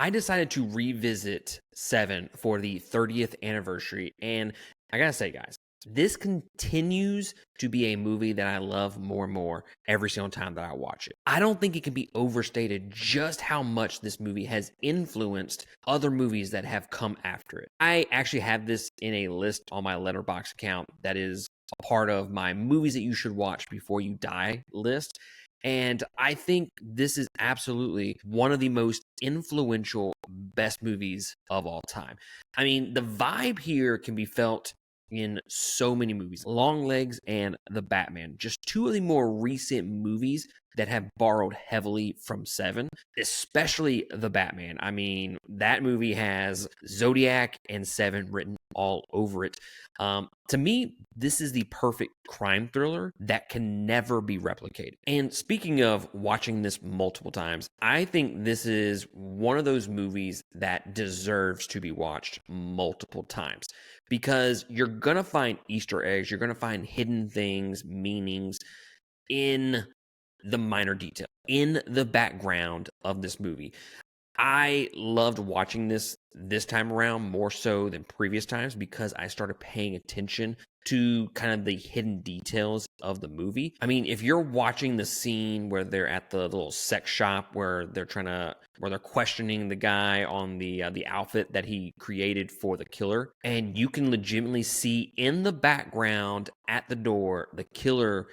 I decided to revisit Seven for the 30th anniversary. And I gotta say, guys, this continues to be a movie that I love more and more every single time that I watch it. I don't think it can be overstated just how much this movie has influenced other movies that have come after it. I actually have this in a list on my Letterboxd account that is a part of my movies that you should watch before you die list. And I think this is absolutely one of the most influential, best movies of all time. I mean, the vibe here can be felt in so many movies. Longlegs and The Batman, just two of the more recent movies that have borrowed heavily from Seven, especially The Batman. I mean, that movie has Zodiac and Seven written all over it. To me, this is the perfect crime thriller that can never be replicated. And speaking of watching this multiple times, I think this is one of those movies that deserves to be watched multiple times because you're going to find Easter eggs, you're going to find hidden things, meanings in the minor detail, in the background of this movie. I loved watching this time around more so than previous times because I started paying attention to kind of the hidden details of the movie. I mean, if you're watching the scene where they're at the little sex shop where they're questioning the guy on the outfit that he created for the killer, and you can legitimately see in the background at the door the killer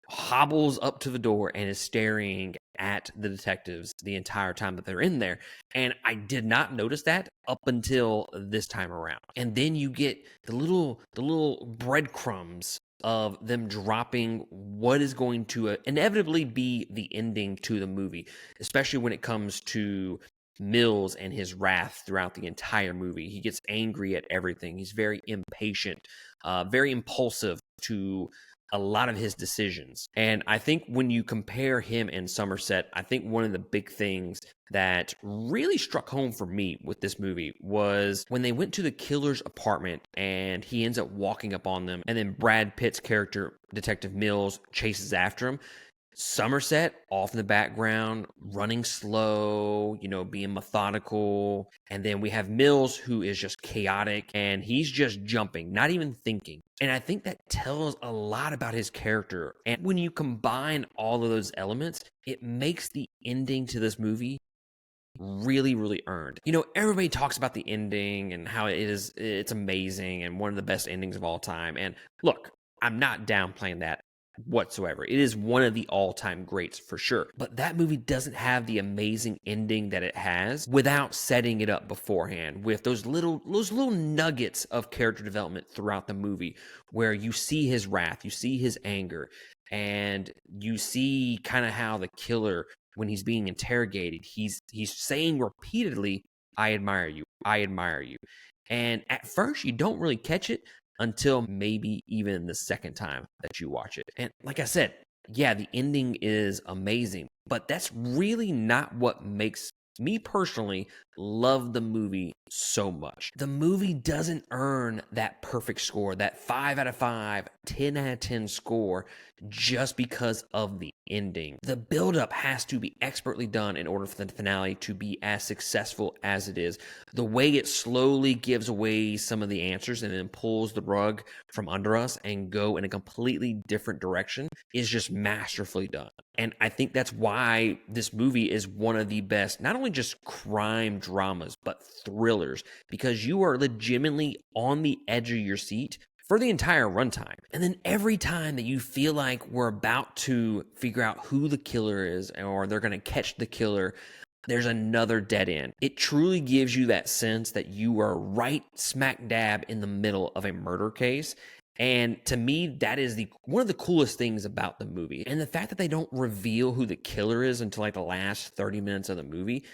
hobbles up to the door and is staring at the detectives the entire time that they're in there. And I did not notice that up until this time around. And then you get the little breadcrumbs of them dropping what is going to inevitably be the ending to the movie, especially when it comes to Mills and his wrath throughout the entire movie. He gets angry at everything. He's very impatient, very impulsive to a lot of his decisions. And I think when you compare him and Somerset, I think one of the big things that really struck home for me with this movie was when they went to the killer's apartment and he ends up walking up on them, and then Brad Pitt's character, Detective Mills, chases after him. Somerset off in the background, running slow, being methodical. And then we have Mills, who is just chaotic and he's just jumping, not even thinking. And I think that tells a lot about his character. And when you combine all of those elements, it makes the ending to this movie really, really earned. Everybody talks about the ending and how it's amazing and one of the best endings of all time. And look, I'm not downplaying that whatsoever. It is one of the all-time greats for sure. But that movie doesn't have the amazing ending that it has without setting it up beforehand with those little nuggets of character development throughout the movie where you see his wrath, you see his anger, and you see kind of how the killer, when he's being interrogated, he's saying repeatedly, "I admire you. I admire you." And at first you don't really catch it until maybe even the second time that you watch it. And like I said, yeah, the ending is amazing, but that's really not what makes me personally love the movie so much. The movie doesn't earn that perfect score, that 5 out of 5, 10 out of 10 score just because of the ending. The buildup has to be expertly done in order for the finale to be as successful as it is. The way it slowly gives away some of the answers and then pulls the rug from under us and go in a completely different direction is just masterfully done. And I think that's why this movie is one of the best, not only just crime dramas, but thrillers, because you are legitimately on the edge of your seat for the entire runtime. And then every time that you feel like we're about to figure out who the killer is or they're going to catch the killer, there's another dead end. It truly gives you that sense that you are right smack dab in the middle of a murder case. And to me, that is one of the coolest things about the movie. And the fact that they don't reveal who the killer is until like the last 30 minutes of the movie,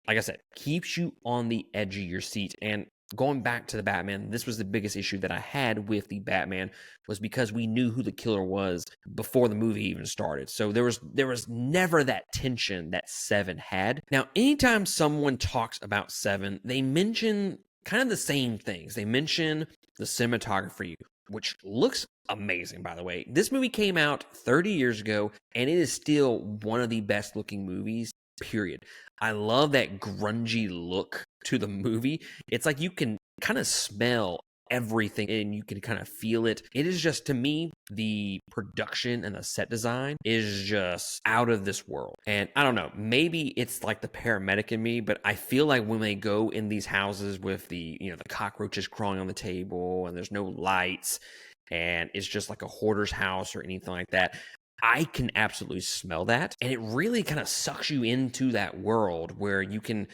like I said, keeps you on the edge of your seat. And going back to the Batman, this was the biggest issue that I had with the Batman, was because we knew who the killer was before the movie even started. So there was never that tension that Seven had. Now, anytime someone talks about Seven, they mention kind of the same things. They mention the cinematography, which looks amazing, by the way. This movie came out 30 years ago, and it is still one of the best looking movies, period. I love that grungy look to the movie. It's like you can kind of smell everything and you can kind of feel it. It is just, to me, the production and the set design is just out of this world. And I don't know, maybe it's like the paramedic in me, but I feel like when they go in these houses with the cockroaches crawling on the table and there's no lights and it's just like a hoarder's house or anything like that, I can absolutely smell that, and it really kind of sucks you into that world where you can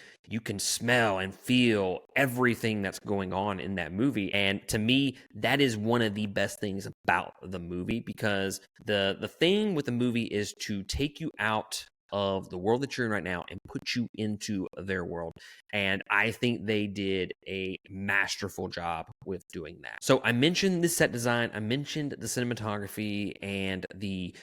smell and feel everything that's going on in that movie. And to me, that is one of the best things about the movie, because the thing with the movie is to take you out of the world that you're in right now and put you into their world. And I think they did a masterful job with doing that. So I mentioned the set design, I mentioned the cinematography and the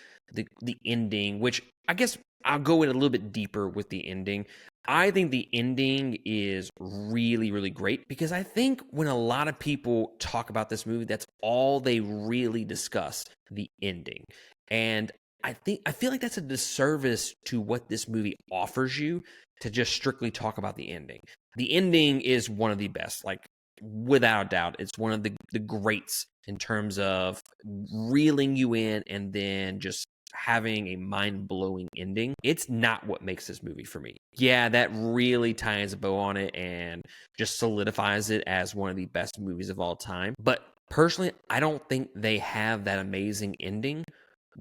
ending, which I guess I'll go in a little bit deeper with the ending. I think the ending is really, really great, because I think when a lot of people talk about this movie, that's all they really discuss, the ending. And I feel like that's a disservice to what this movie offers you, to just strictly talk about the ending. The ending is one of the best, like without a doubt. It's one of the greats in terms of reeling you in and then just having a mind-blowing ending. It's not what makes this movie for me. Yeah, that really ties a bow on it and just solidifies it as one of the best movies of all time. But personally, I don't think they have that amazing ending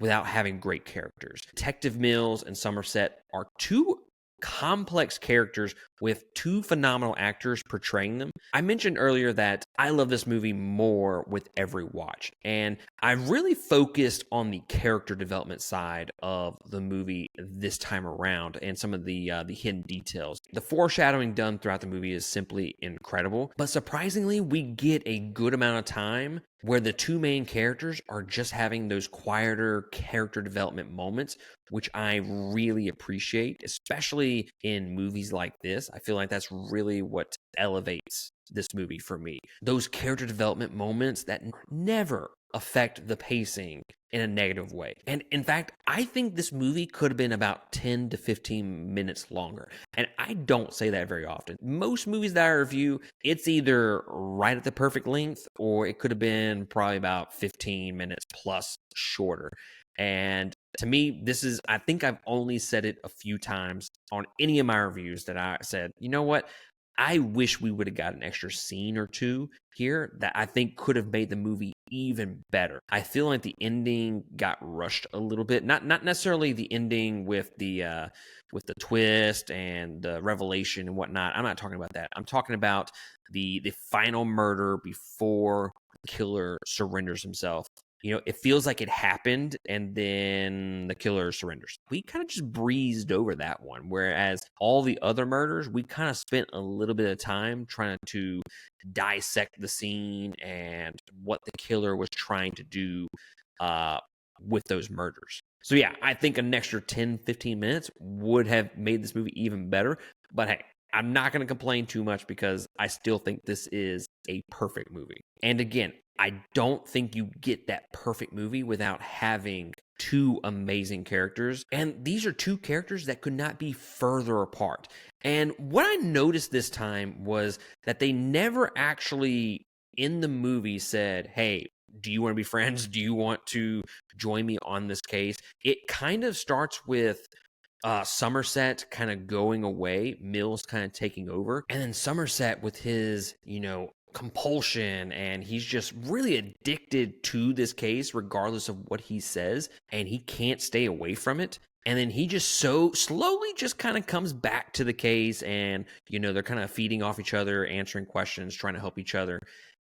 without having great characters. Detective Mills and Somerset are two complex characters with two phenomenal actors portraying them. I mentioned earlier that I love this movie more with every watch, and I really focused on the character development side of the movie this time around and some of the hidden details. The foreshadowing done throughout the movie is simply incredible, but surprisingly, we get a good amount of time where the two main characters are just having those quieter character development moments, which I really appreciate, especially in movies like this. I feel like that's really what elevates this movie for me. Those character development moments that never affect the pacing in a negative way. And in fact, I think this movie could have been about 10 to 15 minutes longer. And I don't say that very often. Most movies that I review, it's either right at the perfect length or it could have been probably about 15 minutes plus shorter. And to me, I think I've only said it a few times on any of my reviews that I said, you know what? I wish we would have got an extra scene or two here that I think could have made the movie even better. I feel like the ending got rushed a little bit. Not necessarily the ending with the twist and the revelation and whatnot. I'm not talking about that. I'm talking about the final murder before the killer surrenders himself. It feels like it happened and then the killer surrenders. We kind of just breezed over that one. Whereas all the other murders, we kind of spent a little bit of time trying to dissect the scene and what the killer was trying to do with those murders. So yeah, I think an extra 10, 15 minutes would have made this movie even better. But hey, I'm not going to complain too much because I still think this is a perfect movie. And again, I don't think you get that perfect movie without having two amazing characters. And these are two characters that could not be further apart. And what I noticed this time was that they never actually in the movie said, hey, do you want to be friends? Do you want to join me on this case? It kind of starts with Somerset kind of going away, Mills kind of taking over, and then Somerset with his, compulsion, and he's just really addicted to this case regardless of what he says, and he can't stay away from it. And then he just so slowly just kind of comes back to the case, and they're kind of feeding off each other, answering questions, trying to help each other.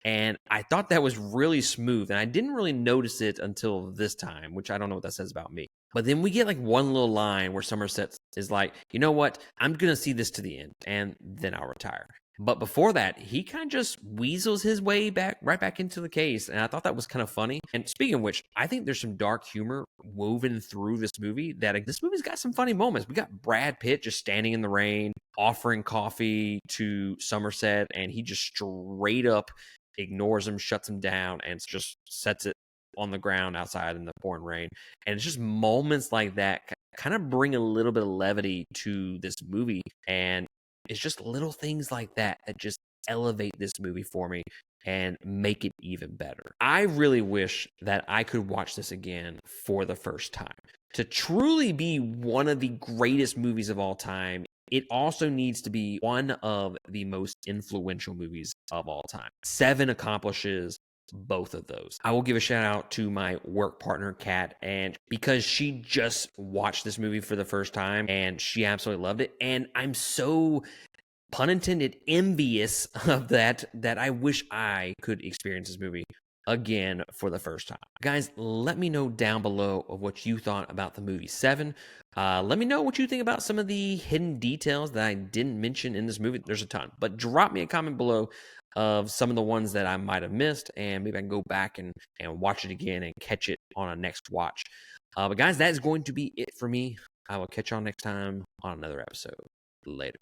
And I thought that was really smooth, and I didn't really notice it until this time, which I don't know what that says about me. But then we get like one little line where Somerset is like, you know what, I'm going to see this to the end, and then I'll retire. But before that, he kind of just weasels his way right back into the case. And I thought that was kind of funny. And speaking of which, I think there's some dark humor woven through this movie this movie's got some funny moments. We got Brad Pitt just standing in the rain, offering coffee to Somerset, and he just straight up ignores him, shuts him down, and just sets it on the ground outside in the pouring rain. And it's just moments like that kind of bring a little bit of levity to this movie. And it's just little things like that that just elevate this movie for me and make it even better. I really wish that I could watch this again for the first time. To truly be one of the greatest movies of all time, it also needs to be one of the most influential movies of all time. Seven accomplishes both of those. I will give a shout out to my work partner, Kat, and because she just watched this movie for the first time and she absolutely loved it. And I'm so, pun intended, envious of that I wish I could experience this movie again for the first time. Guys, let me know down below of what you thought about the movie Seven. Let me know what you think about some of the hidden details that I didn't mention in this movie. There's a ton, but drop me a comment below of some of the ones that I might have missed, and maybe I can go back and watch it again and catch it on a next watch. But guys, that is going to be it for me. I will catch y'all next time on another episode. Later.